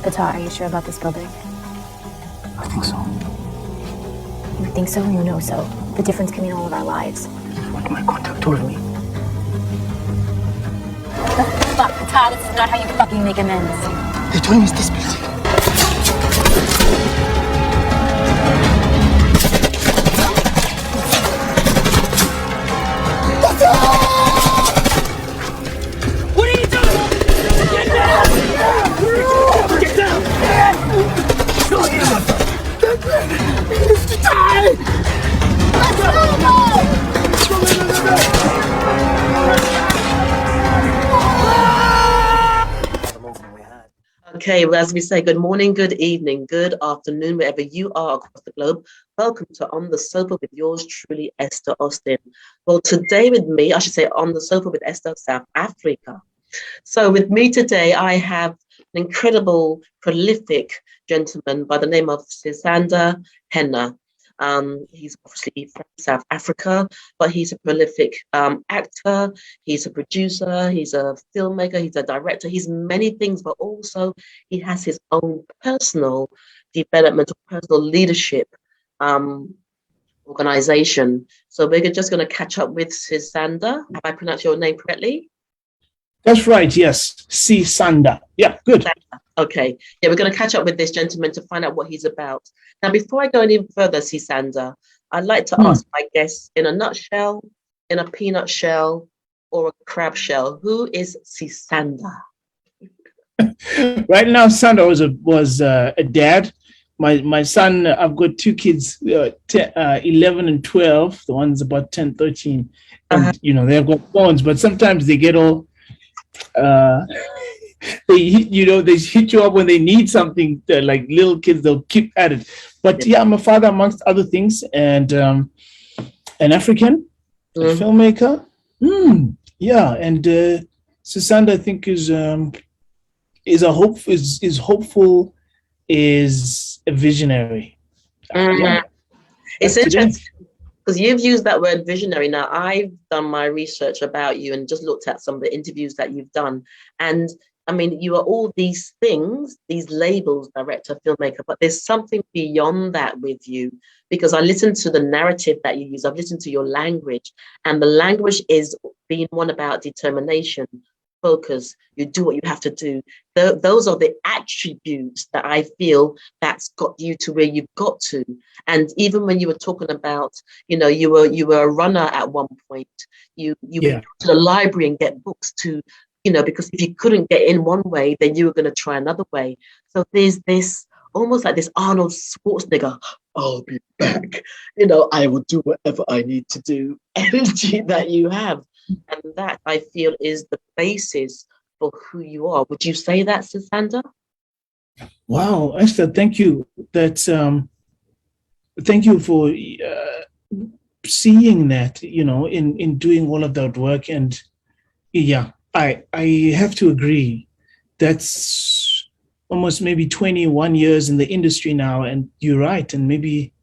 Fatah, are you sure about this building? I think so. You think so? You know so. The difference can mean all of our lives. What my contact told me. Fuck, Fatah, this is not how you fucking make amends. They told me it's this building. What are you doing? Get down! Get down! Okay, well, as we say, good morning, good evening, good afternoon, wherever you are across the globe. Welcome to On the Sofa with yours truly, Esther Austin. Well, today with me, I should say On the Sofa with Esther, South Africa. So with me today, I have an incredible, prolific gentleman by the name of Sisanda Henna. He's obviously from South Africa, but he's a prolific actor, he's a producer, he's a filmmaker, he's a director, he's many things, but also he has his own personal development, personal leadership organization. So we're just going to catch up with Sisanda. Have I pronounced your name correctly? That's right, yes. Sisanda. Yeah, good. Okay. Yeah, we're going to catch up with this gentleman to find out what he's about. Now, before I go any further, Sisanda, I'd like to ask my guests, in a nutshell, in a peanut shell, or a crab shell, who is Sisanda? Right now, Sanda was a dad. My son, I've got two kids, 11 and 12. The one's about 10, 13. And, they've got phones, but sometimes they get all... they hit you up when they need something. Like little kids, they'll keep at it. But yeah, I'm a father amongst other things, and an African, a filmmaker. Yeah, and Sisanda, I think, is hopeful, is a visionary. Yeah. It's interesting because you've used that word visionary. Now, I've done my research about you and just looked at some of the interviews that you've done. And I mean, you are all these things, these labels, director, filmmaker, but there's something beyond that with you, because I listened to the narrative that you use. I've listened to your language, and the language is being one about determination, focus. You do what you have to do. Those are the attributes that I feel that's got you to where you've got to. And even when you were talking about, you were a runner at one point. You went to the library and get books to, because if you couldn't get in one way, then you were going to try another way. So there's this almost like this Arnold Schwarzenegger, I'll be back. I will do whatever I need to do energy that you have. And that, I feel, is the basis for who you are. Would you say that, Sisanda? Wow, Esther, thank you. Thank you for seeing that, in doing all of that work. And yeah, I have to agree. That's almost maybe 21 years in the industry now, and you're right. And maybe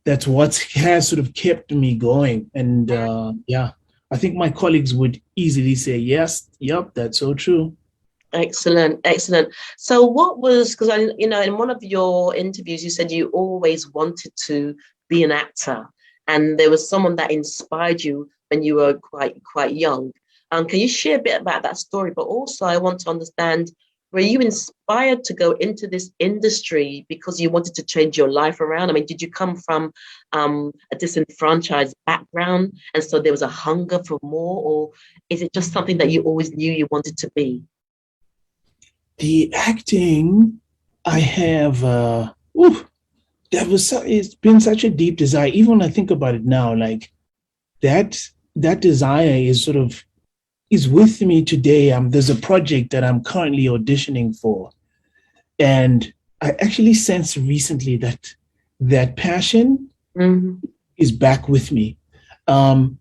that's what has sort of kept me going. And yeah. I think my colleagues would easily say, yes, yep, that's so true. Excellent. So what was, because in one of your interviews, you said you always wanted to be an actor, and there was someone that inspired you when you were quite young. Can you share a bit about that story? But also I want to understand, were you inspired to go into this industry because you wanted to change your life around? I mean, did you come from a disenfranchised background, and so there was a hunger for more, or is it just something that you always knew you wanted to be? The acting, I have, it's been such a deep desire. Even when I think about it now, like that desire is with me today. There's a project that I'm currently auditioning for. And I actually sensed recently that passion is back with me. And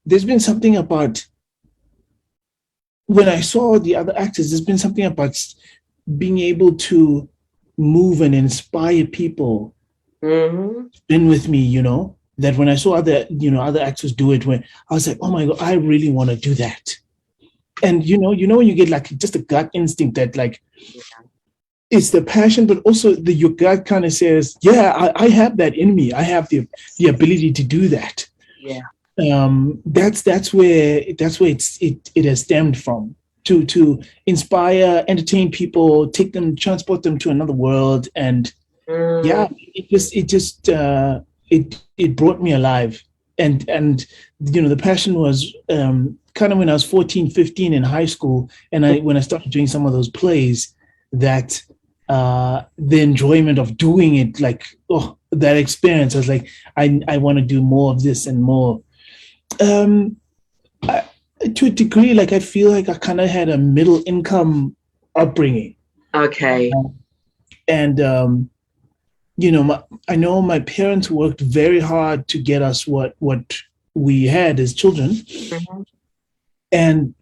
there's been something about, when I saw the other actors, there's been something about being able to move and inspire people. It's been with me, that when I saw other actors do it, when I was like, oh my God, I really want to do that. and when you get like just a gut instinct that like it's the passion, but also your gut kind of says, yeah, I have that in me. I have the ability to do that. Yeah. That's where it has stemmed from, to inspire, entertain people, transport them to another world. And yeah, it brought me alive. And the passion was kind of when I was 14, 15 in high school, and when I started doing some of those plays, that the enjoyment of doing it, like, that experience, I was like, I want to do more of this and more. To a degree, like, I feel like I kind of had a middle income upbringing. Okay. And I know my parents worked very hard to get us what we had as children. Mm-hmm. And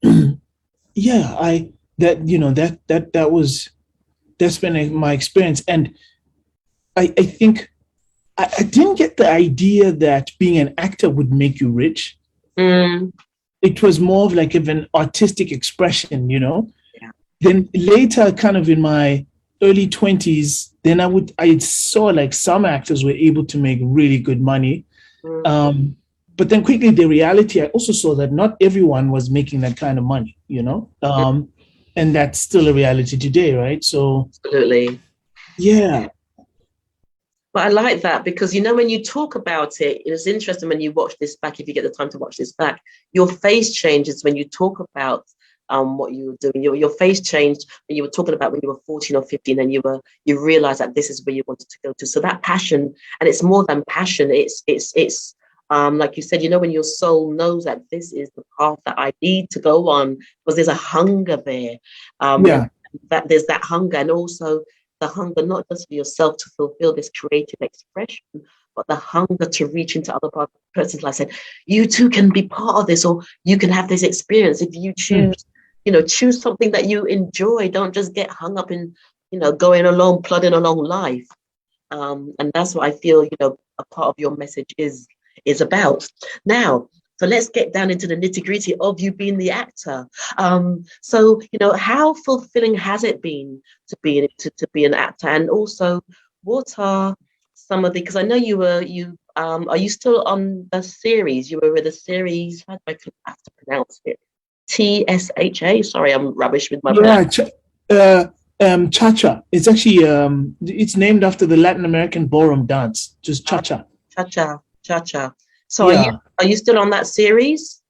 yeah, that's been my experience. And I think I didn't get the idea that being an actor would make you rich. It was more of like an artistic expression, Yeah. Then later, kind of in my early 20s, then I saw like some actors were able to make really good money. But then quickly, the reality, I also saw that not everyone was making that kind of money, and that's still a reality today, right? So absolutely. Yeah. But I like that because, when you talk about it, it's interesting when you watch this back, if you get the time to watch this back, your face changes when you talk about what you were doing. Your face changed when you were talking about when you were 14 or 15 and you realized that this is where you wanted to go to. So that passion, and it's more than passion. It's like you said, when your soul knows that this is the path that I need to go on, because there's a hunger there. That there's that hunger, and also the hunger, not just for yourself to fulfill this creative expression, but the hunger to reach into other person's life. Said, you too can be part of this, or you can have this experience if you choose, choose something that you enjoy. Don't just get hung up in, going along, plodding along life. And that's what I feel, a part of your message is about. Now, so let's get down into the nitty-gritty of you being the actor. So, how fulfilling has it been to be an actor? And also, what are some of because I know are you still on the series? You were with the series, how do I have to pronounce it? TSHA? Sorry, I'm rubbish with my Cha-cha. It's actually, it's named after the Latin American ballroom dance, just cha-cha. Cha-cha. So yeah. Are you still on that series?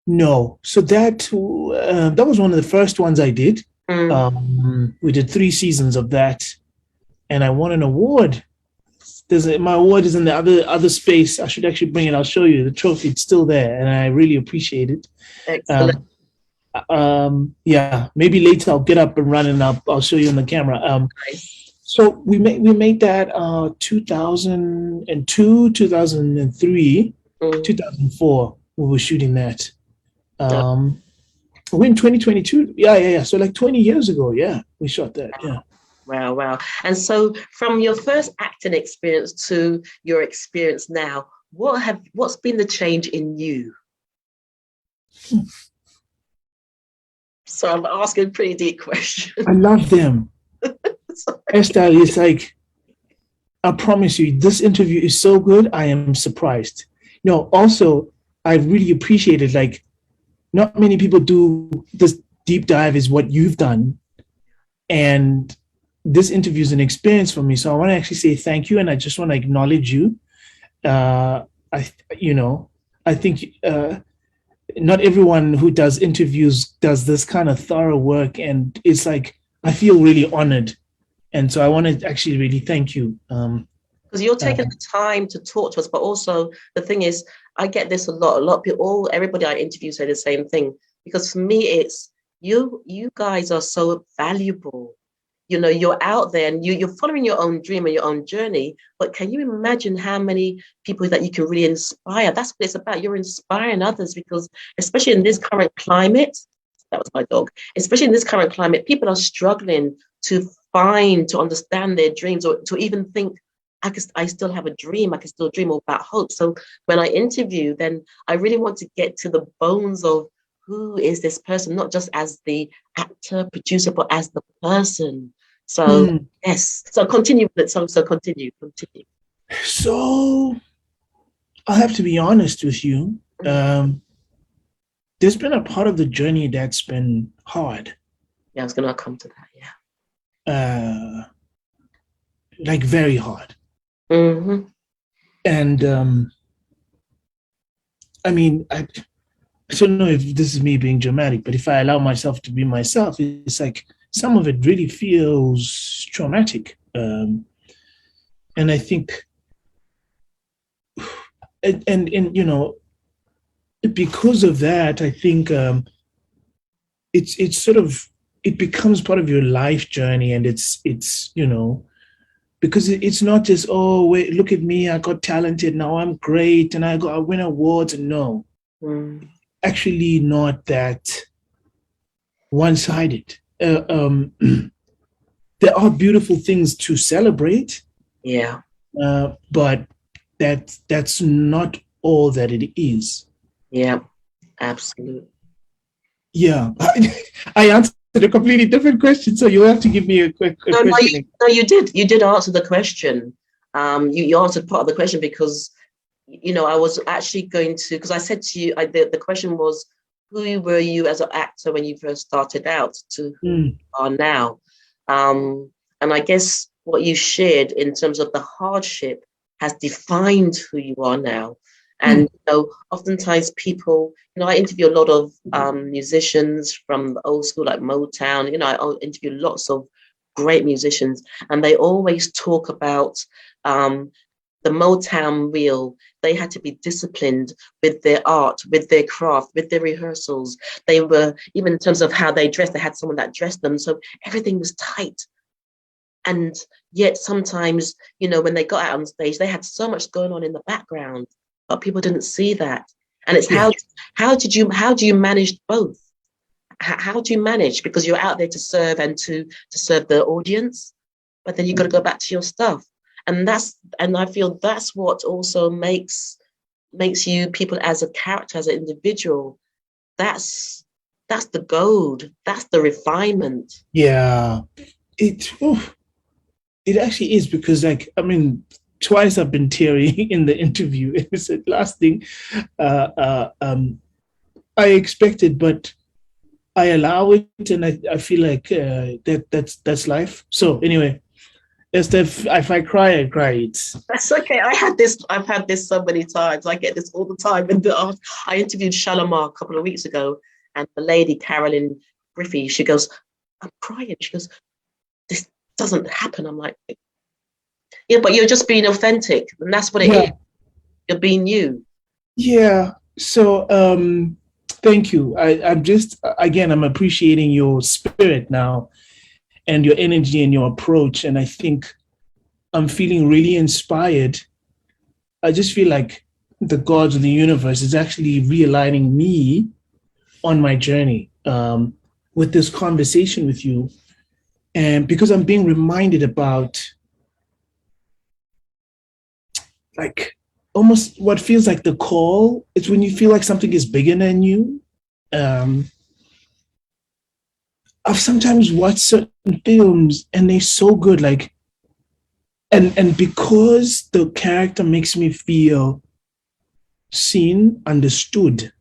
No. So that was one of the first ones I did. We did 3 seasons of that, and I won an award. My award is in the other space. I should actually bring it. I'll show you the trophy. It's still there, and I really appreciate it. Excellent. Yeah, maybe later I'll get up and run, and I'll show you on the camera. So we made that 2002, 2003, 2004. We were shooting that. We're in 2022. Yeah. So like 20 years ago, we shot that. Yeah. Wow. And so from your first acting experience to your experience now, what's been the change in you? So I'm asking pretty deep questions. I love them. Esther, it's like, I promise you, this interview is so good, I am surprised. Also, I really appreciate it. Like, not many people do this deep dive is what you've done. And this interview is an experience for me. So I want to actually say thank you. And I just want to acknowledge you. I think not everyone who does interviews does this kind of thorough work. And it's like, I feel really honored. And so I want to actually really thank you. Because you're taking the time to talk to us, but also the thing is, I get this a lot. A lot of people, everybody I interview say the same thing. Because for me, it's you guys are so valuable. You're out there and you're following your own dream and your own journey. But can you imagine how many people that you can really inspire? That's what it's about. You're inspiring others because, especially in this current climate, that was my dog, especially in this current climate, people are struggling to understand their dreams or to even think, I still have a dream. I can still dream about hope. So when I interview, then I really want to get to the bones of who is this person, not just as the actor, producer, but as the person. So yes, so continue with it. So continue. So I have to be honest with you. There's been a part of the journey that's been hard. Yeah, I was going to come to that. Yeah. Like very hard. Mm-hmm. And I mean, I don't know if this is me being dramatic, but if I allow myself to be myself, it's like some of it really feels traumatic. And I think, and you know, because of that, I think it's sort of, it becomes part of your life journey, and it's you know, because it's not just, oh wait, look at me, I got talented, now I'm great, and I win awards. And no, actually not that one-sided. There are beautiful things to celebrate. Yeah. But that's not all that it is. Yeah, absolutely. Yeah. I answered a completely different question, so you'll have to give me a quick question. No, you did answer the question. You answered part of the question, because you know, I was actually going to, because I said to you, the question was, who were you as an actor when you first started out to who you are now? And I guess what you shared in terms of the hardship has defined who you are now. And you know, oftentimes people, you know, I interview a lot of musicians from the old school, like Motown. You know, I interview lots of great musicians, and they always talk about the Motown reel. They had to be disciplined with their art, with their craft, with their rehearsals. They were, even in terms of how they dressed, they had someone that dressed them. So everything was tight. And yet sometimes, you know, when they got out on stage, they had so much going on in the background, but people didn't see that. And it's how do you manage both? How do you manage? Because you're out there to serve and to serve the audience, but then you've got to go back to your stuff. And I feel that's what also makes you people as a character, as an individual. That's the gold. That's the refinement. Yeah. It actually is, because, like, I mean, twice I've been teary in the interview. It's the last thing I expected, but I allow it, and I feel like that's life. So anyway, Esther, if I cry, I cry. That's okay. I've had this so many times. I get this all the time. And I interviewed Shalimar a couple of weeks ago, and the lady, Carolyn Griffey, she goes, I'm crying. She goes, this doesn't happen. I'm like, yeah, but you're just being authentic, and that's what it is. You're being you. Yeah. So thank you. I'm just, again, I'm appreciating your spirit now, and your energy and your approach. And I think I'm feeling really inspired. I just feel like the gods of the universe is actually realigning me on my journey with this conversation with you. And because I'm being reminded about, like, almost what feels like the call. It's when you feel like something is bigger than you. I've sometimes watched certain films and they're so good, like, and because the character makes me feel seen, understood,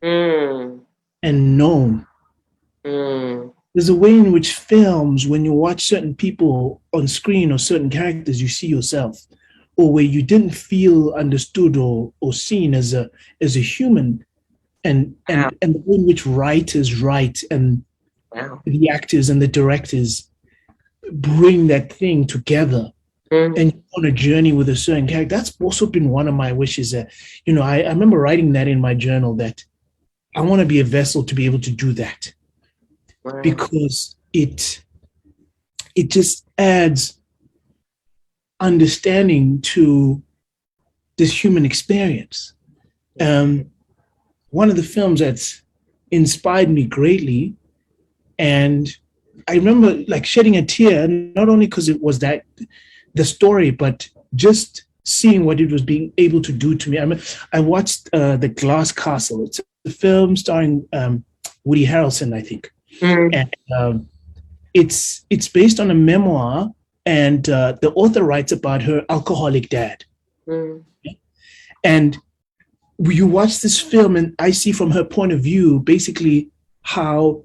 and known. There's a way in which films, when you watch certain people on screen or certain characters, you see yourself, or where you didn't feel understood or seen as a human, and the way in which writers write, and the actors and the directors bring that thing together, and you're on a journey with a certain character. That's also been one of my wishes. That, you know, I remember writing that in my journal, that I want to be a vessel to be able to do that, because it just adds understanding to this human experience. One of the films that's inspired me greatly, and I remember, like, shedding a tear, not only because it was the story, but just seeing what it was being able to do to me. I watched The Glass Castle. It's a film starring Woody Harrelson, I think. Mm. And it's based on a memoir, and the author writes about her alcoholic dad. Mm. And you watch this film, and I see from her point of view basically how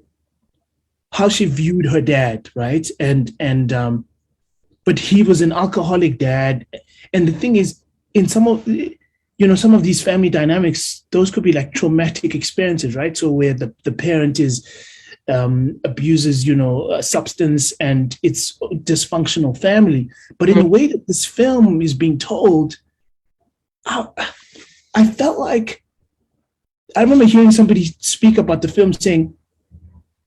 she viewed her dad, right? But he was an alcoholic dad, and the thing is, in some of these family dynamics, those could be like traumatic experiences, right? So where the parent is abuses, a substance, and it's dysfunctional family. But in the way that this film is being told, I felt like, I remember hearing somebody speak about the film saying,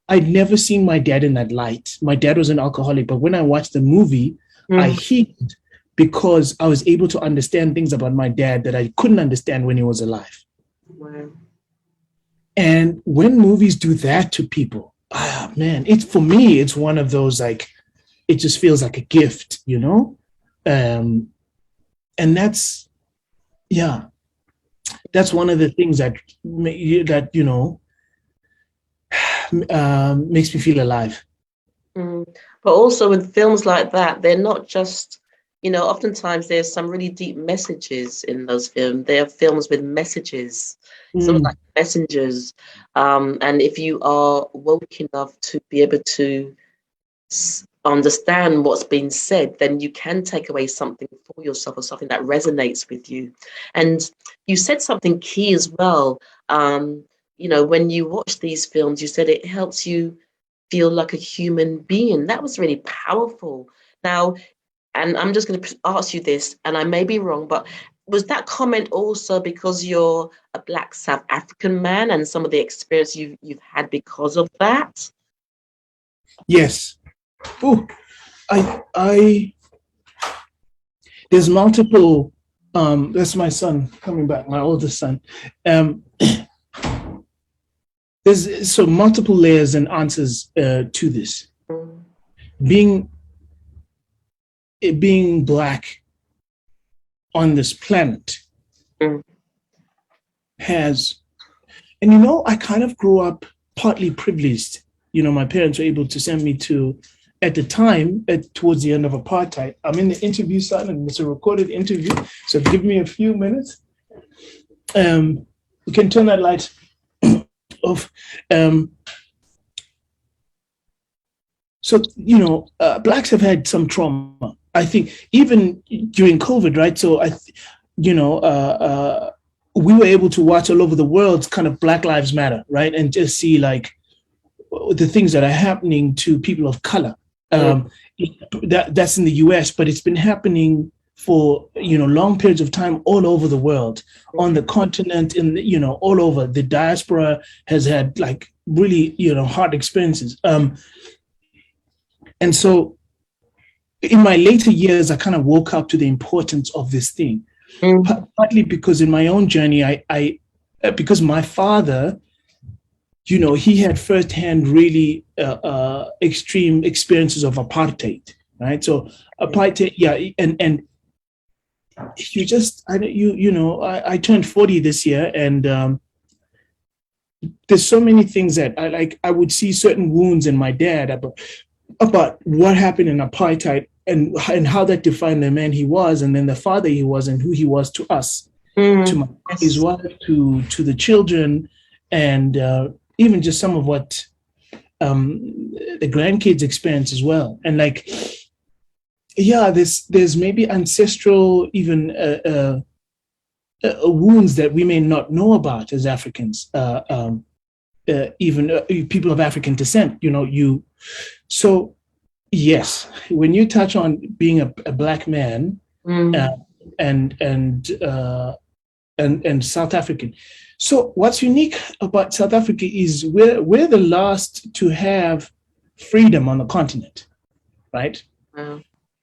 I'd never seen my dad in that light. My dad was an alcoholic, but when I watched the movie, I healed because I was able to understand things about my dad that I couldn't understand when he was alive. Wow. And when movies do that to people, man, for me, it's one of those, like, it just feels like a gift, and that's one of the things that makes me feel alive. But also with films like that, they're not just, oftentimes there's some really deep messages in those films. They are films with messages, sort of like messengers. And if you are woke enough to be able to understand what's been said, then you can take away something for yourself, or something that resonates with you. And you said something key as well. When you watch these films, you said it helps you feel like a human being. That was really powerful. Now, and I'm just going to ask you this, and I may be wrong, but was that comment also because you're a Black South African man and some of the experience you've had because of that? Yes. Oh, I there's multiple, that's my son coming back, my oldest son. There's so multiple layers and answers to this. Being Black on this planet has, and I kind of grew up partly privileged. My parents were able to send me to, at the time, towards the end of apartheid. I'm in the interview, son, and it's a recorded interview, so give me a few minutes. We can turn that light off. Blacks have had some trauma, I think, even during COVID, right? So we were able to watch all over the world kind of Black Lives Matter, right? And just see like the things that are happening to people of color. That's in the US, but it's been happening for long periods of time all over the world, on the continent, all over. The diaspora has had like really hard experiences. And so in my later years, I kind of woke up to the importance of this thing, partly because in my own journey, I because my father, he had firsthand really extreme experiences of apartheid, right? So apartheid, and you just, I turned 40 this year, and there's so many things that I would see certain wounds in my dad about what happened in apartheid and how that defined the man he was, and then the father he was, and who he was to us, to his wife, to the children, and even just some of what the grandkids experience as well. And there's maybe ancestral even wounds that we may not know about as Africans, even people of African descent. So yes, when you touch on being a Black man and South African. So what's unique about South Africa is we're the last to have freedom on the continent, right?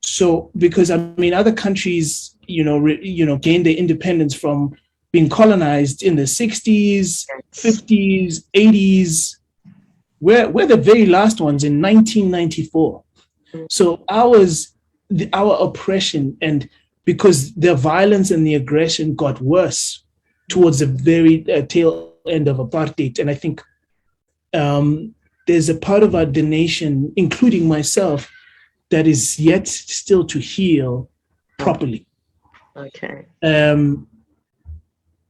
So because other countries, gained their independence from being colonized in the 60s, 50s, 80s. We're the very last ones in 1994. So our oppression, and because the violence and the aggression got worse towards the very tail end of apartheid. And I think there's a part of the nation, including myself, that is yet still to heal properly. Okay. And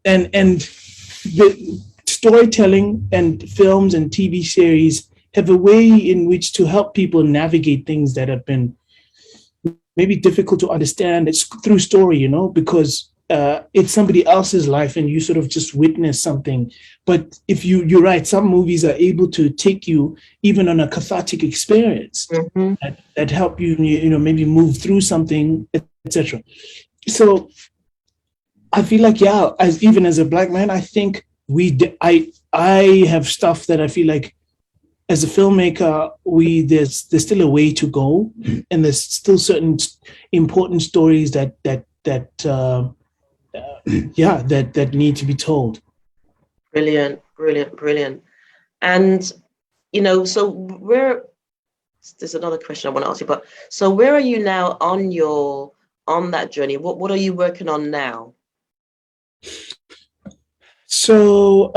the storytelling and films and TV series have a way in which to help people navigate things that have been maybe difficult to understand. It's through story, because it's somebody else's life and you sort of just witness something. But if you're right, some movies are able to take you even on a cathartic experience that help you, maybe move through something, etc. So I feel like, even as a Black man, I think I have stuff that I feel like as a filmmaker, there's still a way to go, and there's still certain important stories that need to be told. Brilliant. And so there's another question I want to ask you, but so where are you now on that journey? What are you working on now? So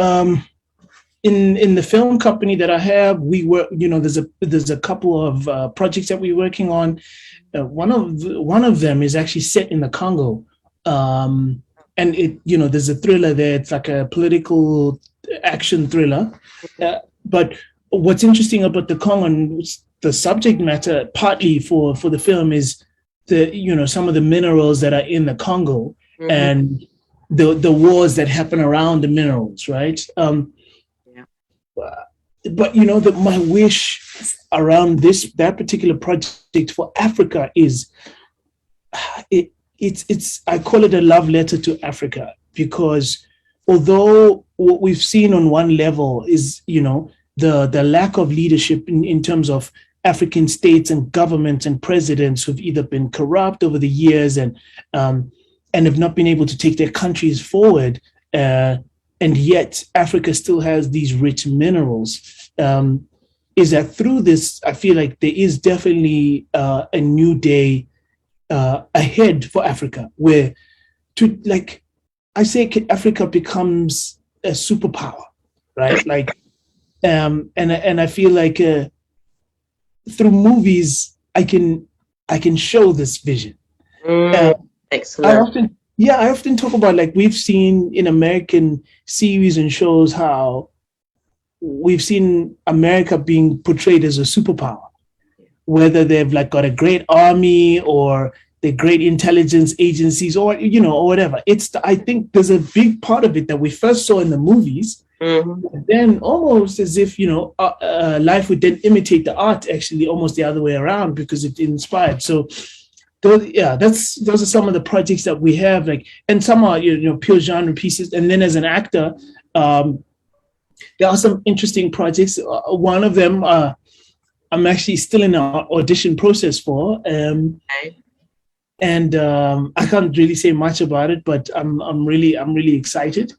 in the film company that I have, we work. There's a couple of projects that we're working on. One of them is actually set in the Congo, and there's a thriller there. It's like a political action thriller. But what's interesting about the Congo and the subject matter, partly for the film, is some of the minerals that are in the Congo and the wars that happen around the minerals, right? But my wish around that particular project for Africa is it's I call it a love letter to Africa, because although what we've seen on one level is the lack of leadership in terms of African states and governments and presidents who've either been corrupt over the years and have not been able to take their countries forward, and yet Africa still has these rich minerals, is that through this, I feel like there is definitely a new day ahead for Africa, where Africa becomes a superpower, right? And I feel like through movies, I can show this vision. Excellent. I often talk about, like, we've seen in American series and shows how we've seen America being portrayed as a superpower, whether they've got a great army or the great intelligence agencies or whatever. I think there's a big part of it that we first saw in the movies. Then almost as if life would then imitate the art, actually almost the other way around, because it inspired. So those are some of the projects that we have, and some are pure genre pieces. And then as an actor, there are some interesting projects. One of them I'm actually still in an audition process for, and I can't really say much about it, but I'm really excited.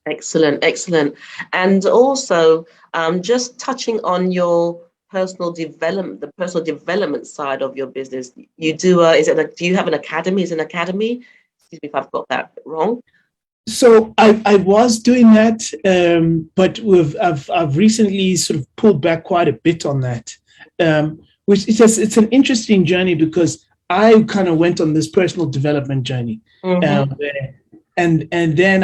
Excellent. And also, just touching on your personal development, the personal development side of your business, you do. Do you have an academy? Is it an academy? Excuse me if I've got that wrong. So I was doing that, but I've recently sort of pulled back quite a bit on that, which it's an interesting journey, because I kind of went on this personal development journey, and then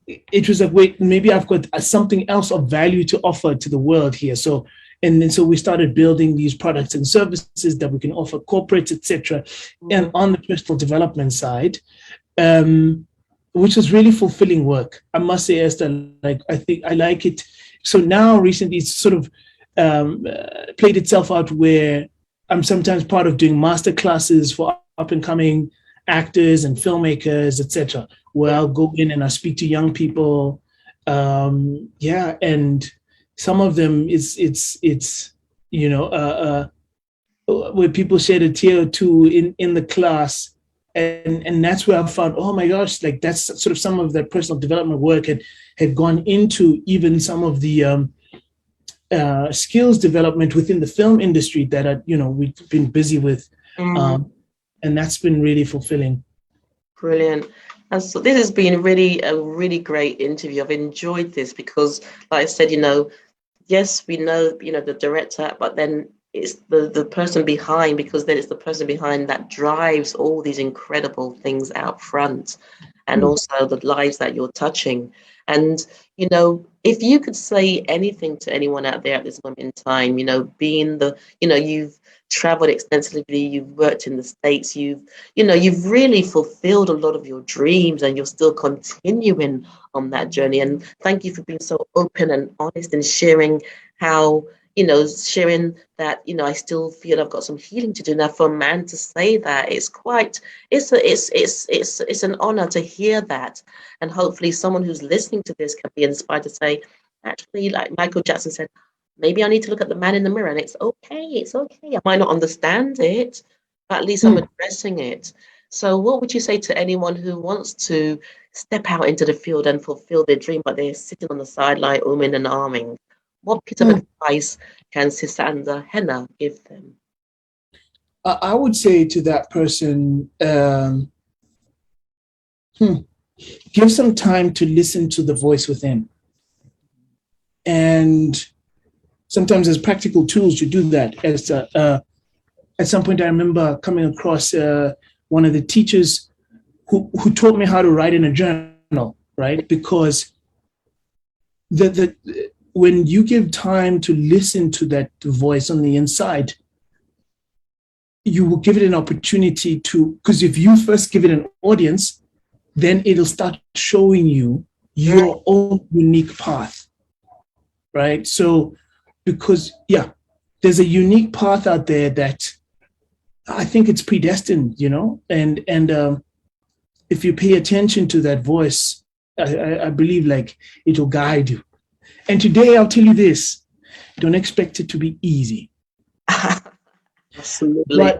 it was like, wait, maybe I've got something else of value to offer to the world here. So we started building these products and services that we can offer corporates, etc. And on the personal development side, which was really fulfilling work, I must say, Esther. I think I like it. So now recently it's sort of played itself out where I'm sometimes part of doing master classes for up and coming actors and filmmakers, etc., where I'll go in and I speak to young people. And some of them it's where people shed a tear or two in the class. And that's where I found, oh my gosh, that's sort of some of that personal development work had gone into even some of the skills development within the film industry that we've been busy with, and that's been really fulfilling. Brilliant. And so this has been really a really great interview. I've enjoyed this because, like I said, yes, we know, the director, but then it's the person behind, because then it's the person behind that drives all these incredible things out front, and also the lives that you're touching. And, if you could say anything to anyone out there at this moment in time, being you've traveled extensively, you've worked in the States, you've really fulfilled a lot of your dreams, and you're still continuing on that journey. And thank you for being so open and honest and sharing how, sharing that, I still feel I've got some healing to do. Now, for a man to say that, it's an honor to hear that. And hopefully someone who's listening to this can be inspired to say, actually, like Michael Jackson said, maybe I need to look at the man in the mirror, and it's okay. I might not understand it, but at least I'm addressing it. So what would you say to anyone who wants to step out into the field and fulfill their dream, but they're sitting on the sideline, umming and arming? What piece of advice can Sisanda Henna give them? I would say to that person, give some time to listen to the voice within. And sometimes there's practical tools to do that. At some point, I remember coming across one of the teachers who taught me how to write in a journal, right? Because when you give time to listen to that voice on the inside, you will give it an opportunity because if you first give it an audience, then it'll start showing you your own unique path, right? So, because, there's a unique path out there that I think it's predestined, and if you pay attention to that voice, I believe it will guide you. And today I'll tell you this, don't expect it to be easy. Absolutely.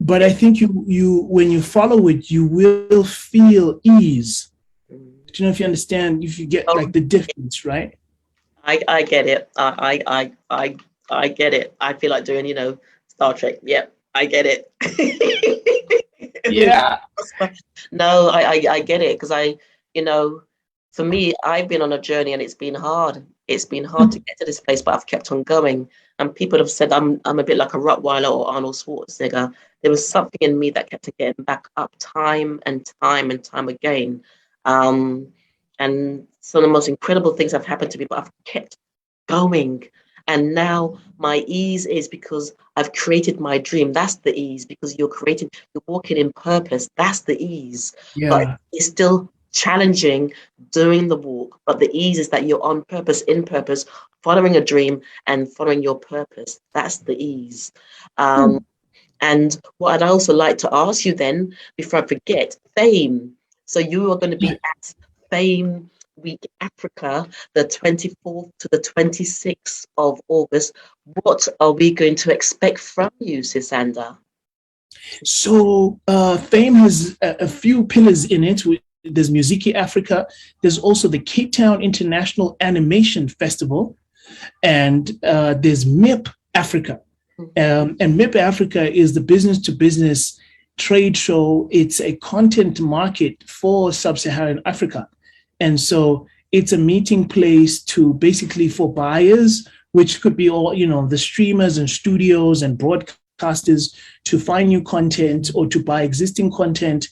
But I think you when you follow it, you will feel ease. Do you know if you understand, if you get the difference, right? I get it. I get it. I feel like doing, Star Trek. Yeah, I get it. Yeah. No, I get it, because for me, I've been on a journey and it's been hard. It's been hard to get to this place, but I've kept on going. And people have said I'm a bit like a Rottweiler or Arnold Schwarzenegger. There was something in me that kept getting back up time and time and time again. And some of the most incredible things have happened to me, but I've kept going. And now my ease is because I've created my dream. That's the ease, because you're walking in purpose. That's the ease. Yeah. But it's still challenging doing the walk. But the ease is that you're on purpose, in purpose, following a dream and following your purpose. That's the ease. And what I'd also like to ask you then, before I forget, Fame. So you are going to be at Fame Week Africa, the 24th to the 26th of August. What are we going to expect from you, Sisanda? So Fame has a few pillars in it. There's Musiki Africa. There's also the Cape Town International Animation Festival. And there's MIP Africa. And MIP Africa is the business-to-business trade show. It's a content market for sub-Saharan Africa. And so it's a meeting place for buyers, which could be all, the streamers and studios and broadcasters, to find new content or to buy existing content,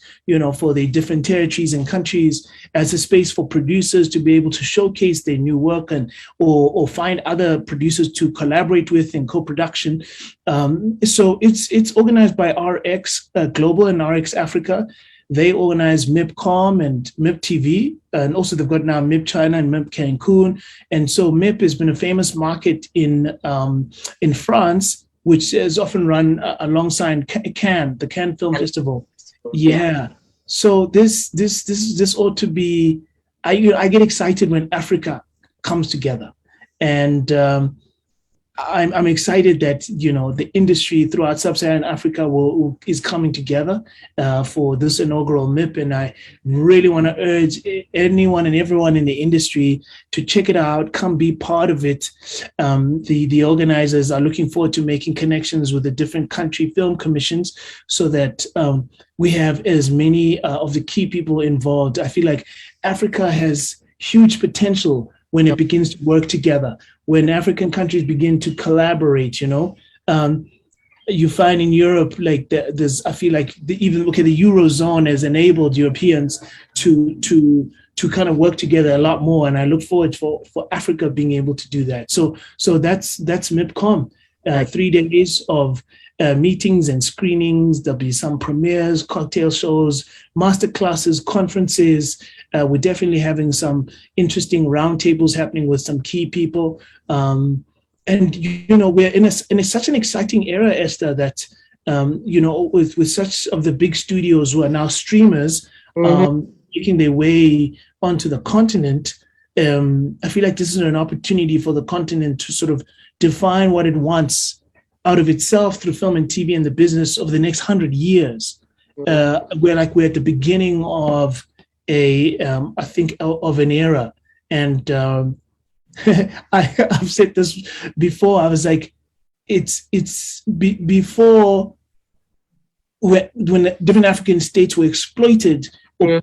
for the different territories and countries, as a space for producers to be able to showcase their new work or find other producers to collaborate with in co-production. So it's organized by RX Global and RX Africa. They organize MIPCOM and MIP TV, and also they've got now MIP China and MIP Cancun. And so MIP has been a famous market in France, which is often run alongside Cannes, the Cannes Film Festival. Yeah. So this ought to be. I get excited when Africa comes together, and I'm excited that, you know, the industry throughout sub-Saharan Africa is coming together for this inaugural MIP, and I really want to urge anyone and everyone in the industry to check it out, come be part of it. The organizers are looking forward to making connections with the different country film commissions so that we have as many of the key people involved. I feel like Africa has huge potential when it begins to work together, when African countries begin to collaborate, you know. You find in Europe, like I feel like the Eurozone has enabled Europeans to kind of work together a lot more. And I look forward for Africa being able to do that. So that's MIPCOM, 3 days of meetings and screenings. There'll be some premieres, cocktail shows, master classes, conferences. We're definitely having some interesting roundtables happening with some key people. And, you know, we're in such an exciting era, Esther, that, you know, with such of the big studios who are now streamers making their way onto the continent, I feel like this is an opportunity for the continent to sort of define what it wants out of itself through film and TV and the business of the next 100 years. We're at the beginning of I think of an era. And I've said this before. I was like, it's before when different African states were exploited, or,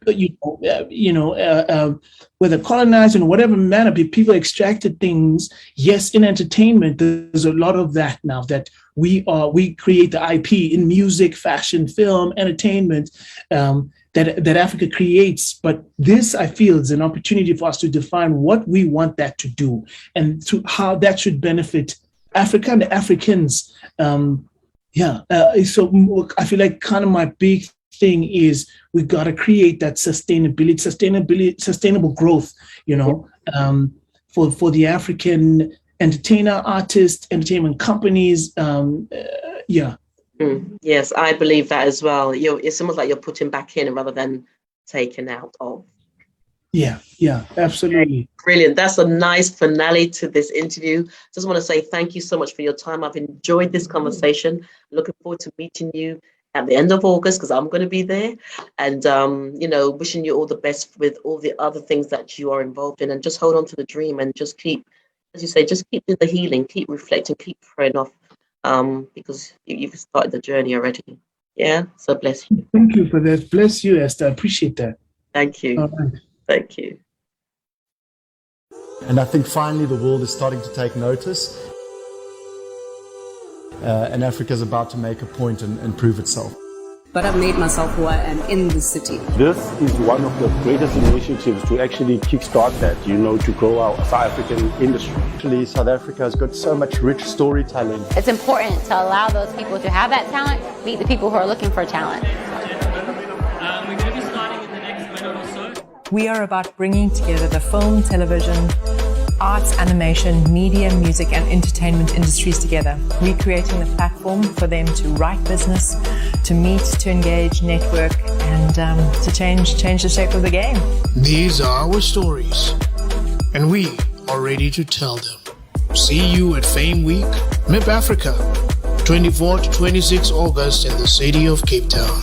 whether colonized in whatever manner, people extracted things. Yes, in entertainment, there's a lot of that now, that we create the IP in music, fashion, film, entertainment, that Africa creates. But this, I feel, is an opportunity for us to define what we want that to do and to how that should benefit Africa and the Africans. So I feel like kind of my big thing is we've got to create that sustainable growth, you know, for the African entertainer, artists, entertainment companies. Yes, I believe that as well. It's almost like you're putting back in rather than taking out of. Yeah, absolutely. Brilliant. That's a nice finale to this interview. Just want to say thank you so much for your time. I've enjoyed this conversation. Looking forward to meeting you at the end of August, because I'm going to be there. And, wishing you all the best with all the other things that you are involved in. And just hold on to the dream and just keep, as you say, just keep doing the healing, keep reflecting, keep praying off, because you've started the journey already. Yeah, so bless you. Thank you for that. Bless you, Esther. I appreciate that. Thank you. All right. Thank you. And I think finally the world is starting to take notice. And Africa is about to make a point and prove itself. But I've made myself who I am in the city. This is one of the greatest initiatives to actually kickstart that, to grow our South African industry. Actually, South Africa has got so much rich storytelling. It's important to allow those people to have that talent, meet the people who are looking for talent. We're going to be starting in the next minute or so. We are about bringing together the film, television, arts, animation, media, music, and entertainment industries together. We're creating a platform for them to write business, to meet, to engage, network, and to change the shape of the game. These are our stories, and we are ready to tell them. See you at Fame Week, MIP Africa, 24 to 26 August in the city of Cape Town.